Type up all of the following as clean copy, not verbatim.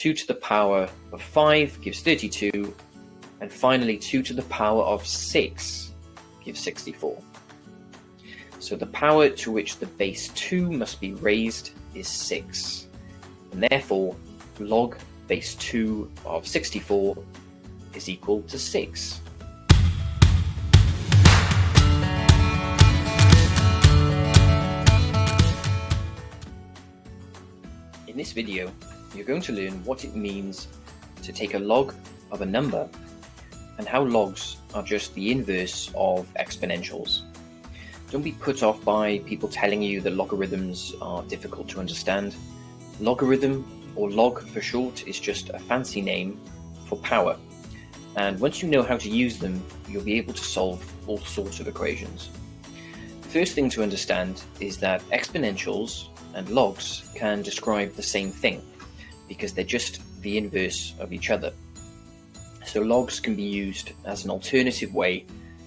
2 to the power of 5 gives 32, and finally 2 to the power of 6 gives 64. So the power to which the base 2 must be raised is 6, and therefore log base 2 of 64 is equal to 6. In this video, you're going to learn what it means to take a log of a number and how logs are just the inverse of exponentials. Don't be put off by people telling you that logarithms are difficult to understand. Logarithm, or log for short, is just a fancy name for power. And once you know how to use them, you'll be able to solve all sorts of equations. The first thing to understand is that exponentials and logs can describe the same thing because they're just the inverse of each other. So logs can be used as an alternative way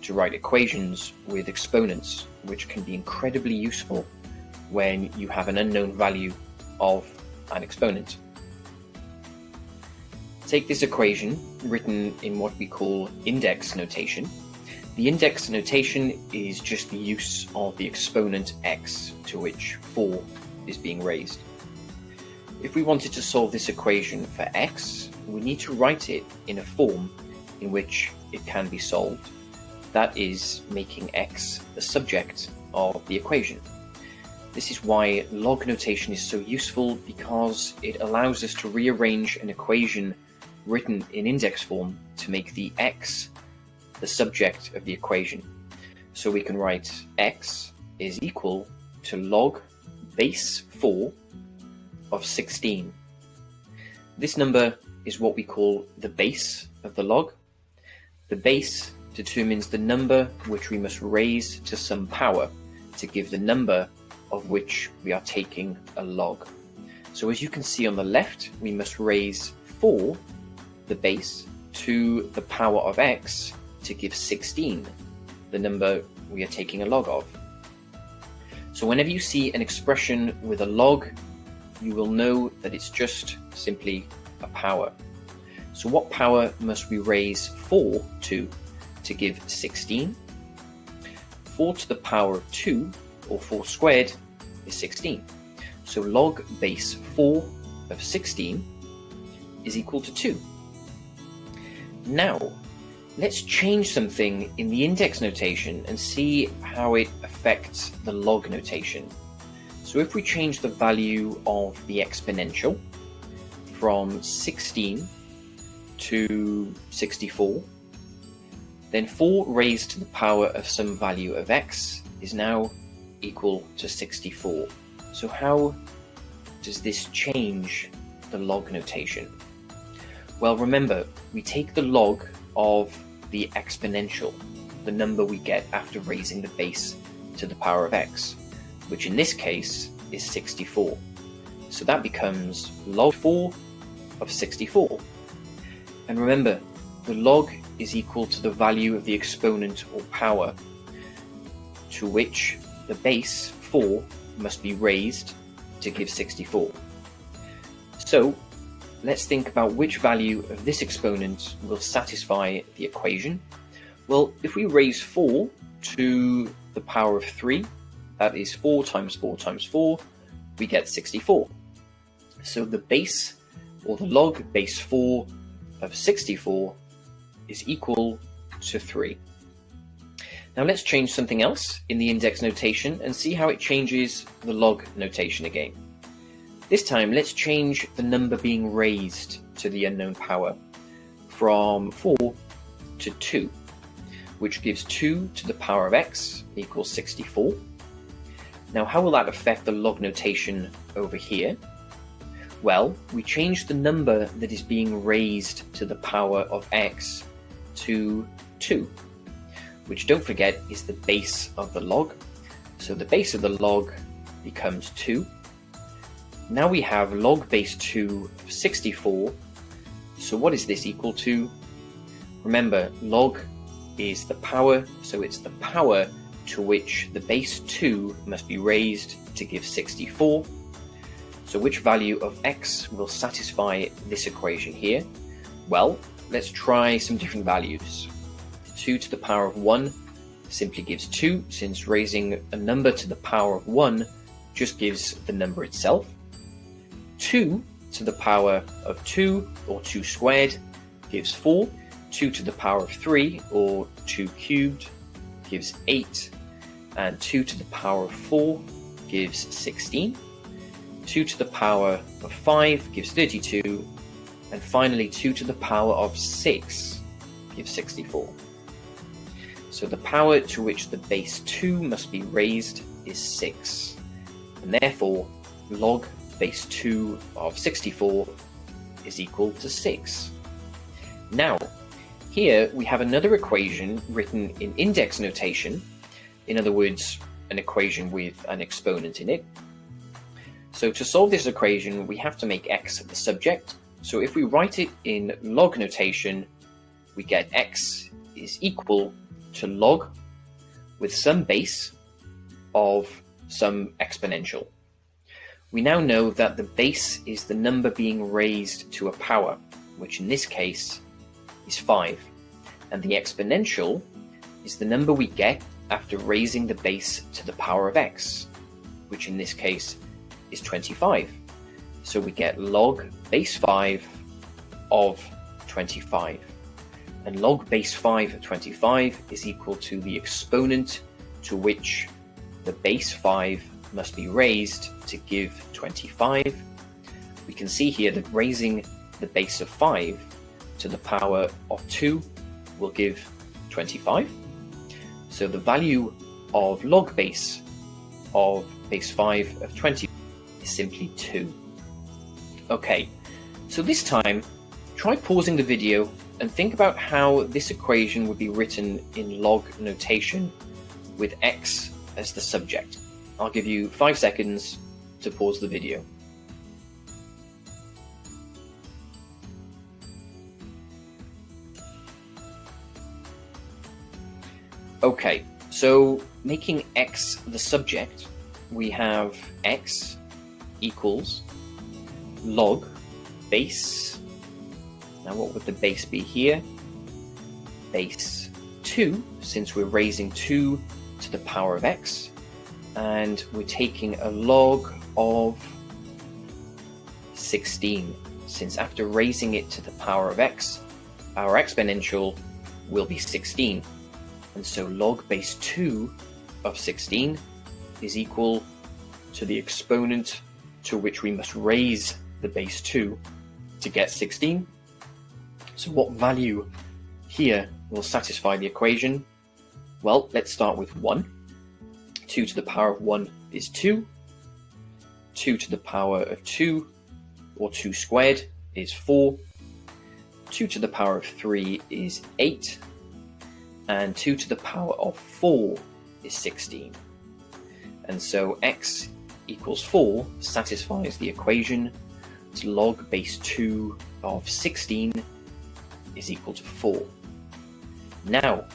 to write equations with exponents, which can be incredibly useful when you have an unknown value of an exponent. Take this equation written in what we call index notation. The index notation is just the use of the exponent x to which 4 is being raised. If we wanted to solve this equation for x, we need to write it in a form in which it can be solved. That is, making x the subject of the equation. This is why log notation is so useful, because it allows us to rearrange an equation written in index form to make the x the subject of the equation. So we can write x is equal to log base 4 of 16. This number is what we call the base of the log. The base determines the number which we must raise to some power to give the number of which we are taking a log. So as you can see on the left, we must raise 4, the base, to the power of x to give 16, the number we are taking a log of. So whenever you see an expression with a log, you will know that it's just simply a power. So what power must we raise 4 to give 16? 4 to the power of 2, or 4 squared, is 16. So log base 4 of 16 is equal to 2. Now, let's change something in the index notation and see how it affects the log notation. So if we change the value of the exponential from 16 to 64, then 4 raised to the power of some value of x is now equal to 64. So how does this change the log notation? Well, remember, we take the log of the exponential, the number we get after raising the base to the power of x, which in this case is 64. So that becomes log 4 of 64. And remember, the log is equal to the value of the exponent or power to which the base 4 must be raised to give 64. So let's think about which value of this exponent will satisfy the equation. Well, if we raise 4 to the power of 3, that is 4 times 4 times 4, we get 64. So the base, or the log base 4 of 64, is equal to 3. Now let's change something else in the index notation and see how it changes the log notation again. This time, let's change the number being raised to the unknown power from 4 to 2, which gives 2 to the power of x equals 64. Now, how will that affect the log notation over here? Well, we change the number that is being raised to the power of x to 2, which, don't forget, is the base of the log. So the base of the log becomes 2. Now we have log base 2 of 64. So what is this equal to? Remember, log is the power, so it's the power to which the base 2 must be raised to give 64. So which value of x will satisfy this equation here? Well, let's try some different values. 2 to the power of 1 simply gives 2, since raising a number to the power of 1 just gives the number itself. 2 to the power of 2, or 2 squared, gives 4. 2 to the power of 3, or 2 cubed, gives 8. And 2 to the power of 4 gives 16. 2 to the power of 5 gives 32. And finally, 2 to the power of 6 gives 64. So the power to which the base 2 must be raised is 6. And therefore, log base 2 of 64 is equal to 6. Now, here we have another equation written in index notation. In other words, an equation with an exponent in it. So to solve this equation, we have to make x the subject. So if we write it in log notation, we get x is equal to log with some base of some exponential. We now know that the base is the number being raised to a power, which in this case is 5. And the exponential is the number we get after raising the base to the power of x, which in this case is 25. So we get log base 5 of 25. And log base 5 of 25 is equal to the exponent to which the base 5 must be raised to give 25. We can see here that raising the base of 5 to the power of 2 will give 25. So the value of log base of base 5 of 20 is simply 2. Okay, so this time try pausing the video and think about how this equation would be written in log notation with x as the subject. I'll give you 5 seconds to pause the video. Okay, so making x the subject, we have x equals log base. Now what would the base be here? Base 2, since we're raising 2 to the power of x, and we're taking a log of 16, since after raising it to the power of x, our exponential will be 16. And so log base 2 of 16 is equal to the exponent to which we must raise the base 2 to get 16. So what value here will satisfy the equation? Well, let's start with 1. 2 to the power of 1 is 2. 2 to the power of 2, or 2 squared, is 4. 2 to the power of 3 is 8. And 2 to the power of 4 is 16. And so x equals 4 satisfies the equation. It's log base 2 of 16 is equal to 4. Now,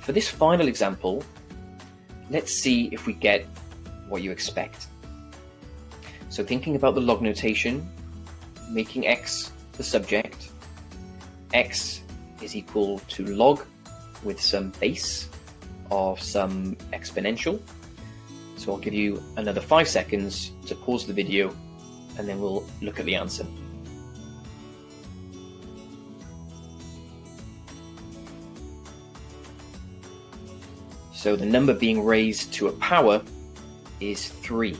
for this final example, let's see if we get what you expect. So thinking about the log notation, making x the subject, x is equal to log with some base of some exponential. So I'll give you another 5 seconds to pause the video, and then we'll look at the answer. So the number being raised to a power is 3.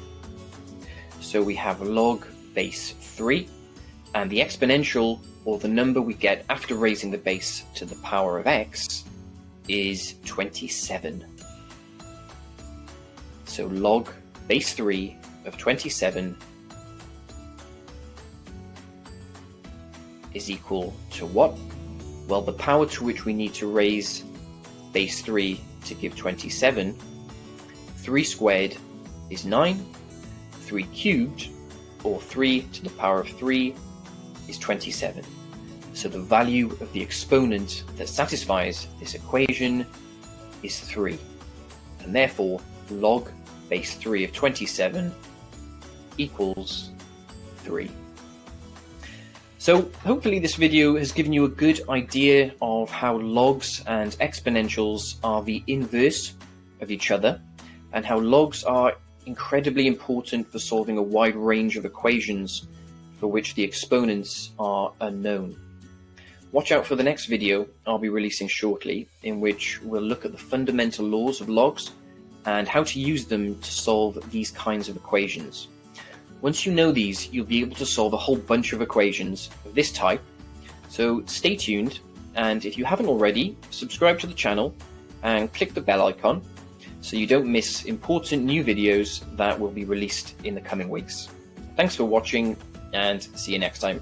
So we have log base 3, and the exponential, or the number we get after raising the base to the power of x, is 27. So log base 3 of 27 is equal to what? Well, the power to which we need to raise base 3 to give 27, 3 squared is 9, 3 cubed, or 3 to the power of 3, is 27. So the value of the exponent that satisfies this equation is 3. And therefore, log base 3 of 27 equals 3. So hopefully this video has given you a good idea of how logs and exponentials are the inverse of each other, and how logs are incredibly important for solving a wide range of equations for which the exponents are unknown. Watch out for the next video I'll be releasing shortly, in which we'll look at the fundamental laws of logs and how to use them to solve these kinds of equations. Once you know these, you'll be able to solve a whole bunch of equations of this type, so stay tuned, and if you haven't already, subscribe to the channel and click the bell icon so you don't miss important new videos that will be released in the coming weeks. Thanks for watching, and see you next time.